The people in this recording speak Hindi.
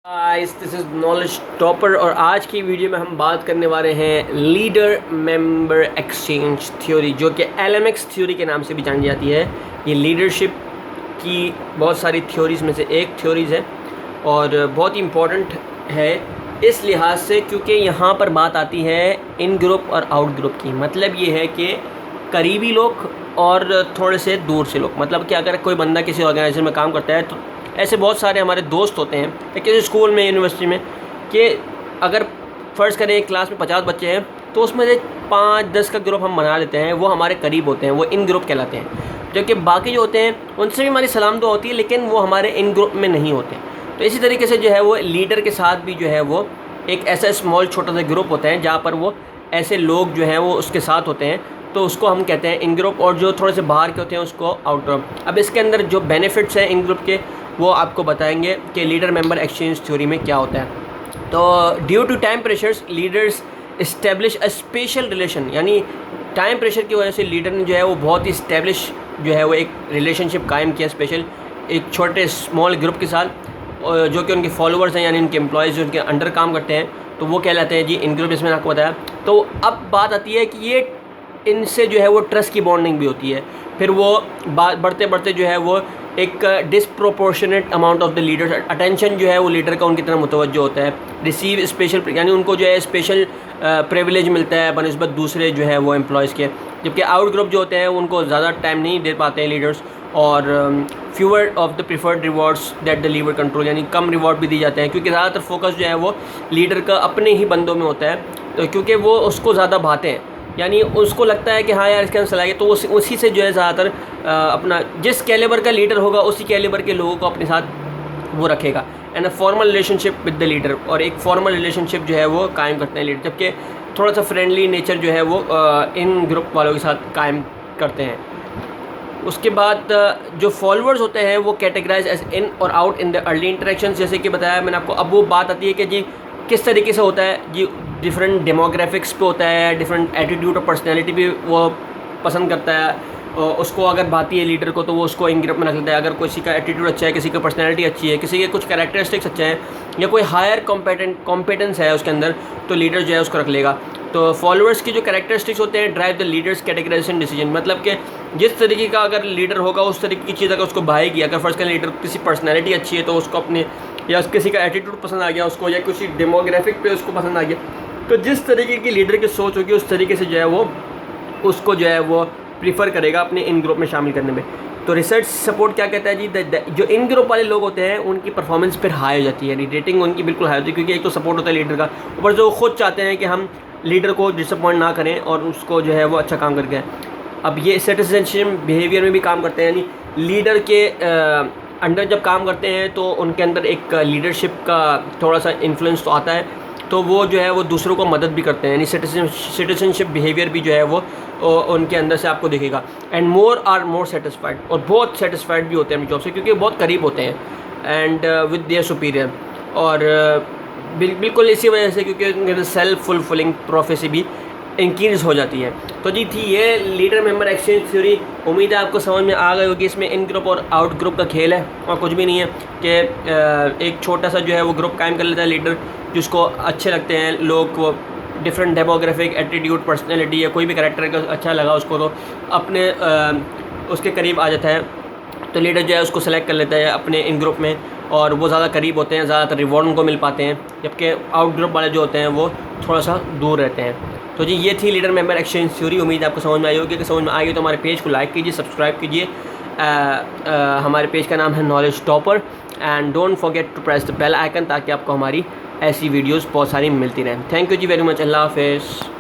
Guys this is knowledge topper और आज की वीडियो में हम बात करने वाले हैं लीडर मेंबर एक्सचेंज थ्योरी, जो कि LMX थ्योरी के नाम से भी जानी जाती है। ये लीडरशिप की बहुत सारी थ्योरीज़ में से एक थ्योरीज़ है और बहुत ही इम्पॉर्टेंट है इस लिहाज से क्योंकि यहाँ पर बात आती है इन ग्रुप और आउट ग्रुप की। मतलब ये है कि करीबी लोग और थोड़े से दूर से लोग। मतलब कि अगर कोई बंदा किसी ऑर्गेनाइजेशन में काम करता है तो ऐसे बहुत सारे हमारे दोस्त होते हैं या किसी स्कूल में, यूनिवर्सिटी में, कि अगर फ़र्ज़ करें एक क्लास में 50 बच्चे हैं तो उसमें से 5-10 का ग्रुप हम बना लेते हैं, वो हमारे करीब होते हैं, वो इन ग्रुप कहलाते हैं। जबकि बाकी जो होते हैं उनसे भी हमारी सलाम तो होती है लेकिन वो हमारे इन ग्रुप में नहीं होते। तो इसी तरीके से जो है वो लीडर के साथ भी जो है वो एक ऐसा स्मॉल छोटा सा ग्रुप होता है जहाँ पर वो ऐसे लोग जो हैं वो उसके साथ होते हैं, तो उसको हम कहते हैं इन ग्रुप। और जो थोड़े से बाहर के होते हैं उसको आउट ग्रुप। अब इसके अंदर जो बेनिफिट्स हैं इन ग्रुप के वो आपको बताएंगे कि लीडर मेंबर एक्सचेंज थ्योरी में क्या होता है। तो due to time pressures leaders establish a special relation, यानी टाइम प्रेशर की वजह से लीडर ने जो है वो बहुत ही इस्टेब्लिश जो है वो एक रिलेशनशिप कायम किया स्पेशल एक छोटे स्मॉल ग्रुप के साथ, जो कि उनके फॉलोअर्स हैं यानी उनके एम्प्लॉयज़ जो उनके अंडर काम करते हैं, तो वो कहलाते हैं जी इन ग्रुप, जिसमें आपको बताया। तो अब बात आती है कि ये इनसे जो है वो ट्रस्ट की बॉन्डिंग भी होती है। फिर वो बात बढ़ते बढ़ते जो है वो एक disproportionate amount of the leaders attention जो है वो लीडर का उनकी तरफ मुतवज्जो होता है। रिसीव स्पेशल, यानी उनको जो है स्पेशल प्रिविलेज मिलता है बनिस्बत दूसरे जो है वो एम्प्लॉयज़ के। जबकि आउट ग्रुप जो होते हैं उनको ज़्यादा टाइम नहीं दे पाते हैं लीडर्स, और fewer of the preferred rewards that the leader control, यानी कम रिवॉर्ड भी दी जाते हैं क्योंकि ज़्यादातर फोकस जो है वो लीडर का अपने ही बंदों में होता है। तो क्योंकि वो उसको ज़्यादा भाते हैं, यानी उसको लगता है कि हाँ यार इसके अंदर सलाहियत, तो उसी से जो है ज़्यादातर अपना जिस कैलिबर का लीडर होगा उसी कैलिबर के लोगों को अपने साथ वो रखेगा। And a formal relationship with the leader, और एक फॉर्मल रिलेशनशिप जो है वो कायम करते हैं लीडर, जबकि थोड़ा सा फ्रेंडली नेचर जो है वो इन ग्रुप वालों के साथ कायम करते हैं। उसके बाद जो फॉलोअर्स होते हैं वो कैटेगराइज एज इन और out in the early interactions, जैसे कि बताया मैंने आपको। अब वो बात आती है कि जी किस तरीके से होता है जी, डिफरेंट डेमोग्राफिक्स पे होता है, डिफरेंट एटीट्यूड और पर्सनैलिटी भी वो पसंद करता है। उसको अगर भाती है लीडर को तो वो उसको इन ग्रुप में रख लेता है। अगर किसी का एटीट्यूड अच्छा है, किसी का पर्सनैलिटी अच्छी है, किसी के कुछ कैरेक्टरिस्टिक्स अच्छे हैं या कोई हायर कॉम्पिटेंस है उसके अंदर, तो लीडर जो है उसको रख लेगा। तो फॉलोअर्स की जो कैरेक्टरिस्टिक्स होते हैं drive the leaders categorization decision, मतलब कि जिस तरीके का अगर लीडर होगा उस तरीके की चीज़ अगर उसको भाएगी। अगर फर्स्ट का लीडर किसी पर्सनैलिटी अच्छी है तो उसको अपने, या किसी का एटीट्यूड पसंद आ गया उसको, या किसी डेमोग्राफिक पे उसको पसंद आ गया, तो जिस तरीके की लीडर की सोच होगी उस तरीके से जो है वो उसको जो है वो प्रीफर करेगा अपने इन ग्रुप में शामिल करने में। तो रिसर्च सपोर्ट क्या कहता है जी, जो इन ग्रुप वाले लोग होते हैं उनकी परफॉर्मेंस फिर हाई हो जाती है, यानी रेटिंग उनकी बिल्कुल हाई होती है, क्योंकि एक तो सपोर्ट होता है लीडर का, ऊपर जो खुद चाहते हैं कि हम लीडर को डिसअपॉइंट ना करें और उसको जो है वो अच्छा काम करके। अब ये सिटीजनशिप बिहेवियर में भी काम करते हैं, यानी लीडर के अंडर जब काम करते हैं तो उनके अंदर एक लीडरशिप का थोड़ा सा इन्फ्लुएंस तो आता है, तो वो जो है वो दूसरों को मदद भी करते हैं, यानी सिटीजनशिप बिहेवियर भी जो है वो उनके अंदर से आपको दिखेगा। And more or more satisfied, और बहुत सेटिस्फाइड भी होते हैं अपनी जॉब से क्योंकि बहुत करीब होते हैं एंड विद देयर सुपीरियर। और बिल्कुल इसी वजह से क्योंकि उनके सेल्फ फुलफिलिंग प्रोफेसी भी इंक्रीज़ हो जाती है। तो जी थी ये लीडर मेंबर एक्सचेंज थ्योरी। उम्मीद है आपको समझ में आ गई होगी। इसमें इन ग्रुप और आउट ग्रुप का खेल है और कुछ भी नहीं है कि एक छोटा सा जो है वो ग्रुप कायम कर लेता है लीडर, जिसको अच्छे लगते हैं लोग, वो डिफरेंट डेमोग्राफिक, एटीट्यूड, पर्सनैलिटी या कोई भी कैरेक्टर का अच्छा लगा उसको तो अपने उसके करीब आ जाता है, तो लीडर जो है उसको सेलेक्ट कर लेता है अपने इन ग्रुप में, और वो ज़्यादा करीब होते हैं, ज़्यादातर रिवॉर्ड उनको मिल पाते हैं, जबकि आउट ग्रुप वाले जो होते हैं वो थोड़ा सा दूर रहते हैं। तो जी ये थी लीडर मेंबर एक्सचेंज थ्योरी। उम्मीद आपको समझ में आई होगी। कि समझ में आई तो हमारे पेज को लाइक कीजिए, सब्सक्राइब कीजिए। हमारे पेज का नाम है Knowledge Topper, and don't forget to press the bell icon ताकि आपको हमारी ऐसी वीडियोस बहुत सारी मिलती रहें। Thank you ji very much. अल्लाह हाफ़िज़।